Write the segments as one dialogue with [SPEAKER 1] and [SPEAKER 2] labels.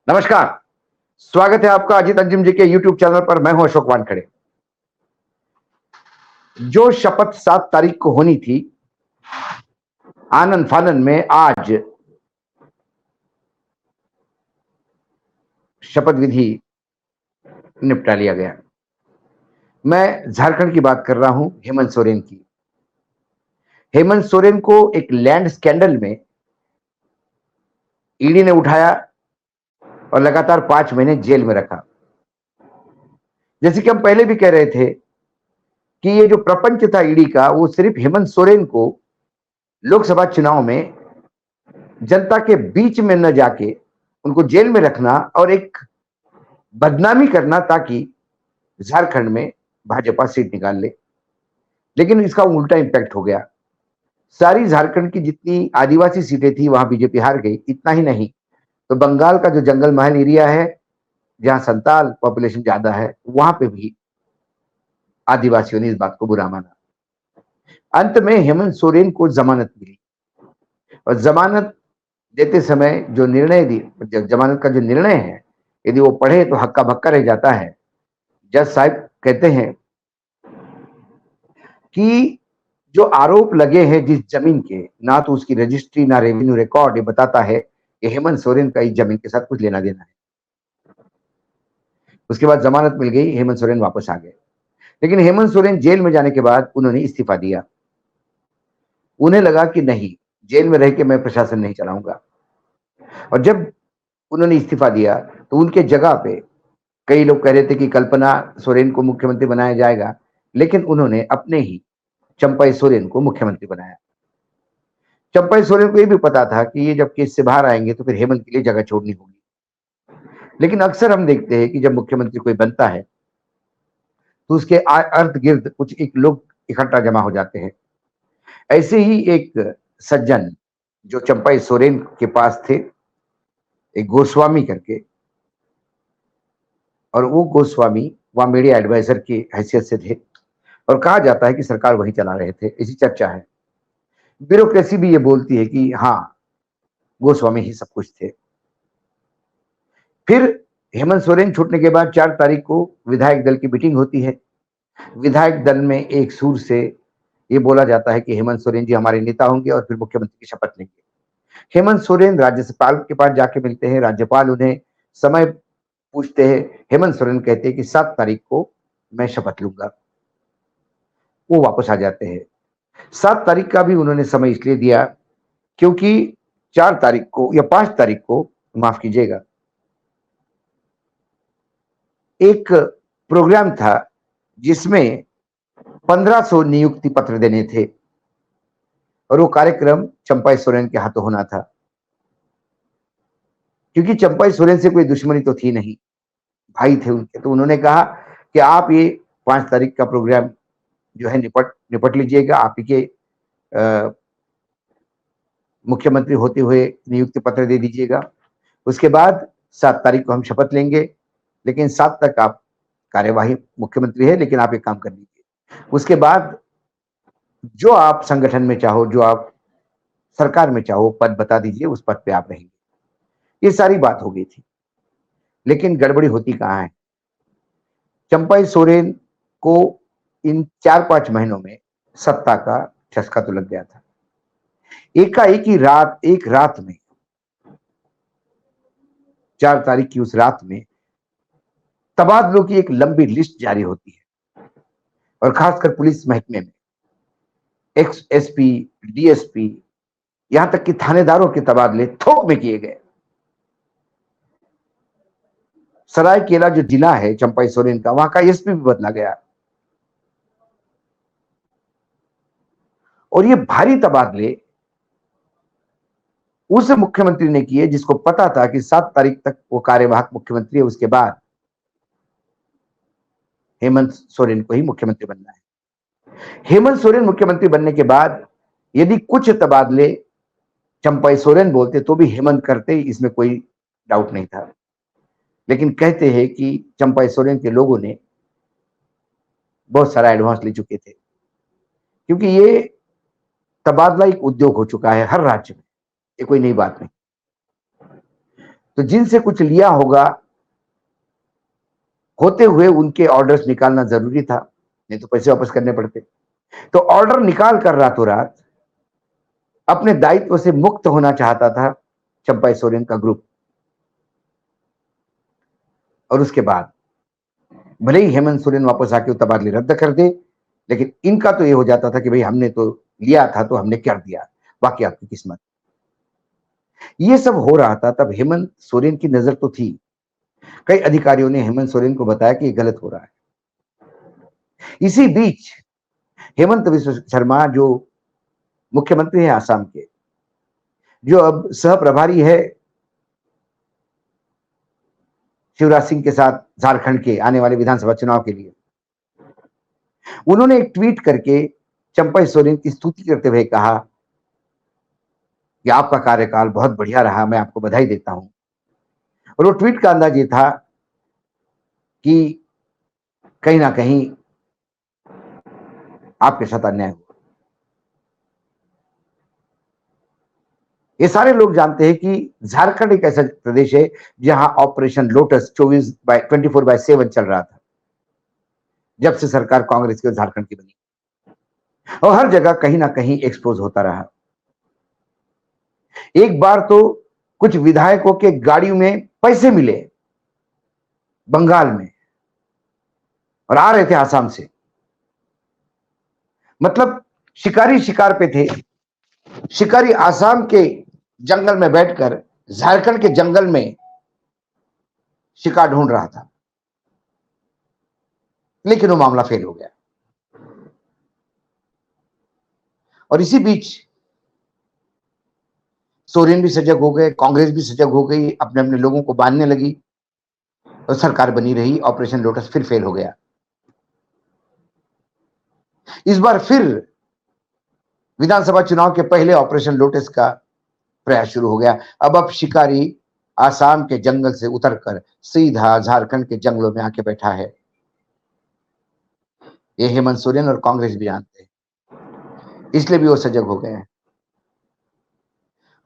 [SPEAKER 1] नमस्कार। स्वागत है आपका अजीत अंजुम जी के यूट्यूब चैनल पर। मैं हूं अशोक वानखेड़े। जो शपथ 7 तारीख को होनी थी, आनन फानन में आज शपथ विधि निपटा लिया गया। मैं झारखंड की बात कर रहा हूं, हेमंत सोरेन की। हेमंत सोरेन को एक लैंड स्कैंडल में ईडी ने उठाया और लगातार 5 महीने जेल में रखा। जैसे कि हम पहले भी कह रहे थे कि ये जो प्रपंच था ईडी का, वो सिर्फ हेमंत सोरेन को लोकसभा चुनाव में जनता के बीच में न जाके उनको जेल में रखना और एक बदनामी करना, ताकि झारखंड में भाजपा सीट निकाल ले। लेकिन इसका उल्टा इंपैक्ट हो गया। सारी झारखंड की जितनी आदिवासी सीटें थी वहां बीजेपी हार गई। इतना ही नहीं, तो बंगाल का जो जंगल महल एरिया है, जहां संताल पॉपुलेशन ज्यादा है, वहां पे भी आदिवासियों ने इस बात को बुरा माना। अंत में हेमंत सोरेन को जमानत मिली और जमानत देते समय जो निर्णय दी, जमानत का जो निर्णय है, यदि वो पढ़े तो हक्का बक्का रह जाता है। जज साहब कहते हैं कि जो आरोप लगे हैं जिस जमीन के, ना तो उसकी रजिस्ट्री ना रेवेन्यू रिकॉर्ड ये बताता है कि हेमंत सोरेन का इस जमीन के साथ कुछ लेना देना है। उसके बाद जमानत मिल गई, हेमंत सोरेन वापस आ गए। लेकिन हेमंत सोरेन जेल में जाने के बाद उन्होंने इस्तीफा दिया। उन्हें लगा कि नहीं, जेल में रह के मैं प्रशासन नहीं चलाऊंगा। और जब उन्होंने इस्तीफा दिया तो उनके जगह पे कई लोग कह रहे थे कि कल्पना सोरेन को मुख्यमंत्री बनाया जाएगा, लेकिन उन्होंने अपने ही चंपई सोरेन को मुख्यमंत्री बनाया। चंपई सोरेन को यह भी पता था कि ये जब केस से बाहर आएंगे तो फिर हेमंत के लिए जगह छोड़नी होगी। लेकिन अक्सर हम देखते हैं कि जब मुख्यमंत्री कोई बनता है तो उसके अर्द गिर्द कुछ एक लोग इकट्ठा जमा हो जाते हैं। ऐसे ही एक सज्जन जो चंपई सोरेन के पास थे, एक गोस्वामी करके, और वो गोस्वामी वहां मीडिया एडवाइजर की हैसियत से थे और कहा जाता है कि सरकार वही चला रहे थे, ऐसी चर्चा है। ब्यूरोक्रेसी भी ये बोलती है कि हाँ, गोस्वामी ही सब कुछ थे। फिर हेमंत सोरेन छूटने के बाद 4 तारीख को विधायक दल की मीटिंग होती है। विधायक दल में एक सुर से ये बोला जाता है कि हेमंत सोरेन जी हमारे नेता होंगे और फिर मुख्यमंत्री की शपथ लेंगे। हेमंत सोरेन राज्यपाल के पास जाके मिलते हैं। राज्यपाल उन्हें समय पूछते हैं। हेमंत सोरेन कहते हैं कि 7 तारीख को मैं शपथ लूंगा। वो वापस आ जाते हैं। 7 तारीख का भी उन्होंने समय इसलिए दिया क्योंकि 4 तारीख को या 5 तारीख को, माफ कीजिएगा, एक प्रोग्राम था जिसमें 1500 नियुक्ति पत्र देने थे और वो कार्यक्रम चंपई सोरेन के हाथों होना था। क्योंकि चंपई सोरेन से कोई दुश्मनी तो थी नहीं, भाई थे उनके, तो उन्होंने कहा कि आप ये 5 तारीख का प्रोग्राम जो है निपट निपट लीजिएगा। आप ही के मुख्यमंत्री होते हुए नियुक्ति पत्र दे दीजिएगा। उसके बाद 7 तारीख को हम शपथ लेंगे, लेकिन 7 तक आप कार्यवाही, मुख्यमंत्री है लेकिन आप एक काम कर लीजिए। उसके बाद जो आप संगठन में चाहो, जो आप सरकार में चाहो पद बता दीजिए, उस पद पे आप रहेंगे। ये सारी बात हो गई थी। लेकिन गड़बड़ी होती कहाँ है? चंपई सोरेन को इन 4-5 महीनों में सत्ता का चस्का तो लग गया था। एकाएक ही एक रात में, 4 तारीख की उस रात में तबादलों की एक लंबी लिस्ट जारी होती है और खासकर पुलिस महकमे में एक्स एसपी, डीएसपी, यहां तक कि थानेदारों के तबादले थोक में किए गए। सरायकेला जो जिला है चंपई सोरेन का, वहां का एसपी भी बदला गया। और ये भारी तबादले उस मुख्यमंत्री ने किए जिसको पता था कि 7 तारीख तक वो कार्यवाहक मुख्यमंत्री है, उसके बाद हेमंत सोरेन को ही मुख्यमंत्री बनना है। हेमंत सोरेन मुख्यमंत्री बनने के बाद यदि कुछ तबादले चंपई सोरेन बोलते तो भी हेमंत करते, इसमें कोई डाउट नहीं था। लेकिन कहते हैं कि चंपई सोरेन के लोगों ने बहुत सारा एडवांस ले चुके थे, क्योंकि ये तबादला एक उद्योग हो चुका है हर राज्य में। ये कोई नई बात नहीं। तो जिनसे कुछ लिया होगा होते हुए उनके ऑर्डर्स निकालना जरूरी था, नहीं तो पैसे वापस करने पड़ते। तो ऑर्डर निकाल कर रातों रात अपने दायित्व से मुक्त होना चाहता था चंपाई सोरेन का ग्रुप। और उसके बाद भले ही हेमंत सोरेन वापस आके तबादले रद्द कर दे, लेकिन इनका तो ये हो जाता था कि भाई हमने तो लिया था तो हमने कर दिया, बाकी आपकी किस्मत। ये सब हो रहा था तब हेमंत सोरेन की नजर तो थी। कई अधिकारियों ने हेमंत सोरेन को बताया कि ये गलत हो रहा है। इसी बीच हेमंत विश्व शर्मा जो मुख्यमंत्री है आसाम के, जो अब सह प्रभारी है शिवराज सिंह के साथ झारखंड के आने वाले विधानसभा चुनाव के लिए, उन्होंने एक ट्वीट करके चंपई सोरेन की स्तुति करते हुए कहा कि आपका कार्यकाल बहुत बढ़िया रहा, मैं आपको बधाई देता हूं। और वो ट्वीट का अंदाज ये था कि कहीं ना कहीं आपके साथ अन्याय हुआ। ये सारे लोग जानते हैं कि झारखंड एक ऐसा प्रदेश है जहां ऑपरेशन लोटस 24/7 चल रहा था जब से सरकार कांग्रेस की और झारखंड की बनी, और हर जगह कहीं ना कहीं एक्सपोज होता रहा। एक बार तो कुछ विधायकों के गाड़ियों में पैसे मिले बंगाल में और आ रहे थे आसाम से, मतलब शिकारी शिकार पे थे। शिकारी आसाम के जंगल में बैठकर झारखंड के जंगल में शिकार ढूंढ रहा था, लेकिन वो मामला फेल हो गया। और इसी बीच सोरेन भी सजग हो गए, कांग्रेस भी सजग हो गई, अपने अपने लोगों को बांधने लगी और सरकार बनी रही। ऑपरेशन लोटस फिर फेल हो गया। इस बार फिर विधानसभा चुनाव के पहले ऑपरेशन लोटस का प्रयास शुरू हो गया। अब शिकारी आसाम के जंगल से उतरकर सीधा झारखंड के जंगलों में आके बैठा है। ये हेमंत सोरेन और कांग्रेस भी जानते हैं, इसलिए भी वो सजग हो गए हैं।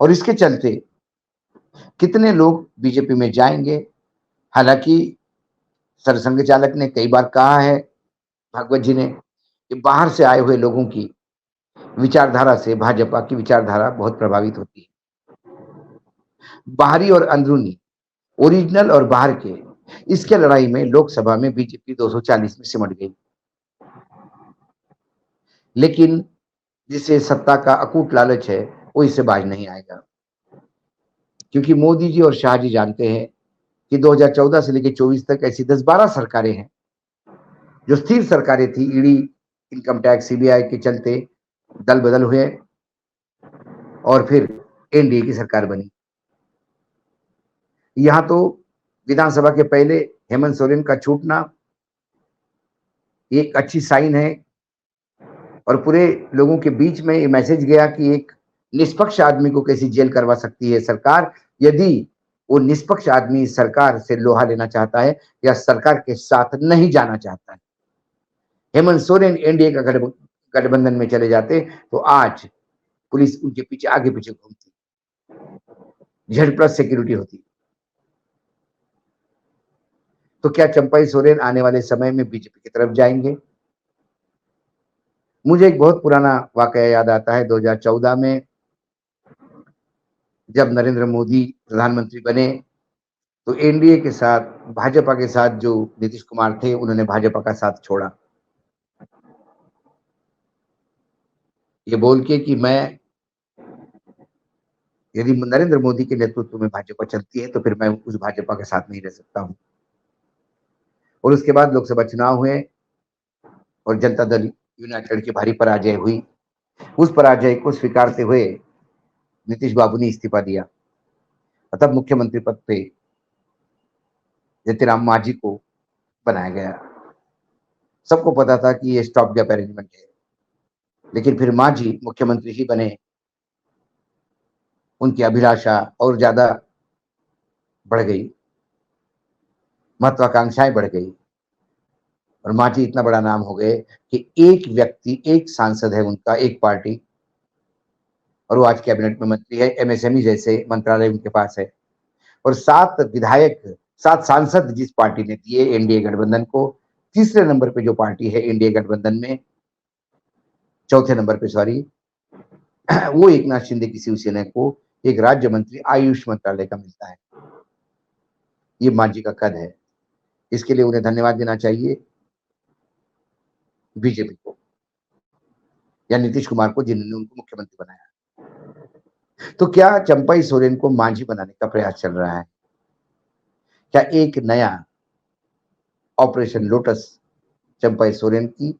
[SPEAKER 1] और इसके चलते कितने लोग बीजेपी में जाएंगे, हालांकि सरसंघ चालक ने कई बार कहा है, भागवत जी ने, कि बाहर से आए हुए लोगों की विचारधारा से भाजपा की विचारधारा बहुत प्रभावित होती है। बाहरी और अंदरूनी, ओरिजिनल और बाहर के, इसके लड़ाई में लोकसभा में बीजेपी 240 में सिमट गई। लेकिन जिसे सत्ता का अकूट लालच है वो इससे बाज नहीं आएगा, क्योंकि मोदी जी और शाह जी जानते हैं कि 2014 से लेकर 24 तक ऐसी 10-12 सरकारें हैं जो स्थिर सरकारें थी, ईडी, इनकम टैक्स, सीबीआई के चलते दल बदल हुए और फिर एनडीए की सरकार बनी। यहां तो विधानसभा के पहले हेमंत सोरेन का छूटना एक अच्छी साइन है और पूरे लोगों के बीच में ये मैसेज गया कि एक निष्पक्ष आदमी को कैसी जेल करवा सकती है सरकार, यदि वो निष्पक्ष आदमी सरकार से लोहा लेना चाहता है या सरकार के साथ नहीं जाना चाहता है। हेमंत सोरेन एनडीए का गठबंधन में चले जाते तो आज पुलिस उनके पीछे आगे पीछे घूमती, जेड प्लस सिक्योरिटी होती। तो क्या चंपई सोरेन आने वाले समय में बीजेपी की तरफ जाएंगे? मुझे एक बहुत पुराना वाकया याद आता है। 2014 में जब नरेंद्र मोदी प्रधानमंत्री बने तो एनडीए के साथ, भाजपा के साथ जो नीतीश कुमार थे, उन्होंने भाजपा का साथ छोड़ा, ये बोल के कि मैं, यदि नरेंद्र मोदी के नेतृत्व में भाजपा चलती है तो फिर मैं उस भाजपा के साथ नहीं रह सकता हूं। और उसके बाद लोकसभा चुनाव हुए और जनता दल यूनाइटेड की भारी पराजय हुई। उस पराजय को स्वीकारते हुए नीतीश बाबू ने इस्तीफा दिया और तब मुख्यमंत्री पद पे जीतन राम मांझी को बनाया गया। सबको पता था कि ये स्टॉप गैप अरेंजमेंट है, लेकिन फिर मांझी मुख्यमंत्री ही बने। उनकी अभिलाषा और ज्यादा बढ़ गई, महत्वाकांक्षाएं बढ़ गई और मांझी इतना बड़ा नाम हो गए कि एक व्यक्ति, एक सांसद है उनका, एक पार्टी, और वो आज कैबिनेट में मंत्री है। एमएसएमई जैसे मंत्रालय उनके पास है और 7 विधायक, 7 सांसद जिस पार्टी ने दिए एनडीए गठबंधन को, तीसरे नंबर पे जो पार्टी है एनडीए गठबंधन में, चौथे नंबर पे सॉरी, वो एकनाथ शिंदे की शिवसेना को एक राज्य मंत्री आयुष मंत्रालय का मिलता है। ये मांझी का कद है। इसके लिए उन्हें धन्यवाद देना चाहिए बीजेपी को या नीतीश कुमार को, जिन्होंने उनको मुख्यमंत्री बनाया। तो क्या चंपई सोरेन को मांझी बनाने का प्रयास चल रहा है? क्या एक नया ऑपरेशन लोटस चंपई सोरेन की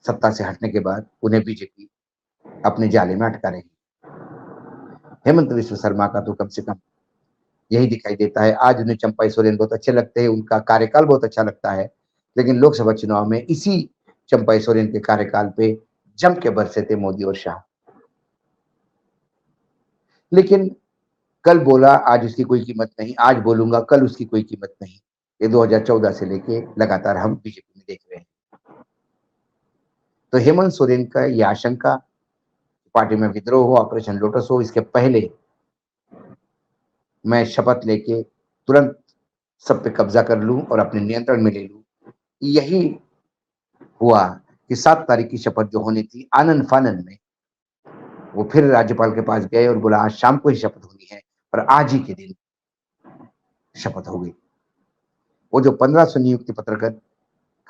[SPEAKER 1] सत्ता से हटने के बाद उन्हें बीजेपी अपने जाले में अटका रही? हेमंत विश्व शर्मा का तो कम से कम यही दिखाई देता है। आज उन्हें चंपई सोरेन बहुत अच्छे लगते हैं, उनका कार्यकाल बहुत अच्छा लगता है, लेकिन लोकसभा चुनाव में इसी चंपई सोरेन के कार्यकाल पे जम के बरसे थे मोदी और शाह। लेकिन कल बोला आज उसकी कोई कीमत नहीं, आज बोलूंगा कल उसकी कोई कीमत नहीं। ये 2014 से लेके लगातार हम बीजेपी में देख रहे हैं। तो हेमंत सोरेन का ये आशंका, पार्टी में विद्रोह हो, ऑपरेशन लोटस हो, इसके पहले मैं शपथ लेके तुरंत सब पे कब्जा कर लूं और अपने नियंत्रण में ले लूं, यही हुआ कि 7 तारीख की शपथ जो होनी थी, आनन फानन में वो फिर राज्यपाल के पास गए और बोला आज शाम को ही शपथ होनी है, और आज ही के दिन शपथ हो गई। वो जो 1500 नियुक्ति पत्र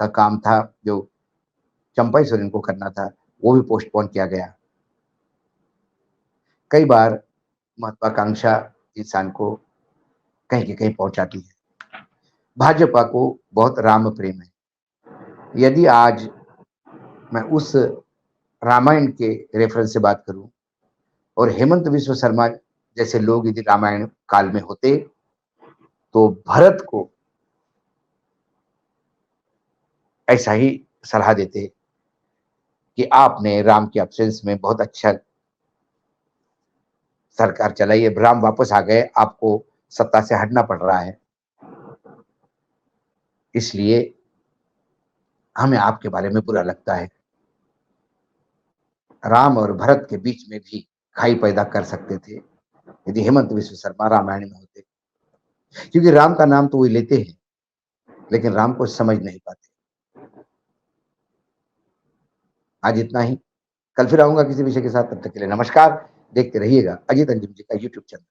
[SPEAKER 1] का काम था, जो चंपई सोरेन को करना था, वो भी पोस्टपोन किया गया। कई बार महत्वाकांक्षा इंसान को कहीं के कहीं पहुंचाती है। भाजपा को बहुत राम प्रेम है। यदि आज मैं उस रामायण के रेफरेंस से बात करूं और हेमंत विश्व शर्मा जैसे लोग यदि रामायण काल में होते तो भरत को ऐसा ही सलाह देते कि आपने राम के एब्सेंस में बहुत अच्छा सरकार चलाई है, राम वापस आ गए, आपको सत्ता से हटना पड़ रहा है, इसलिए हमें आपके बारे में बुरा लगता है। राम और भरत के बीच में भी खाई पैदा कर सकते थे यदि हेमंत विश्व शर्मा रामायण में होते, क्योंकि राम का नाम तो वही लेते हैं लेकिन राम को समझ नहीं पाते। आज इतना ही, कल फिर आऊंगा किसी विषय के साथ, तब तक के लिए नमस्कार। देखते रहिएगा अजीत अंजुम जी का यूट्यूब चैनल।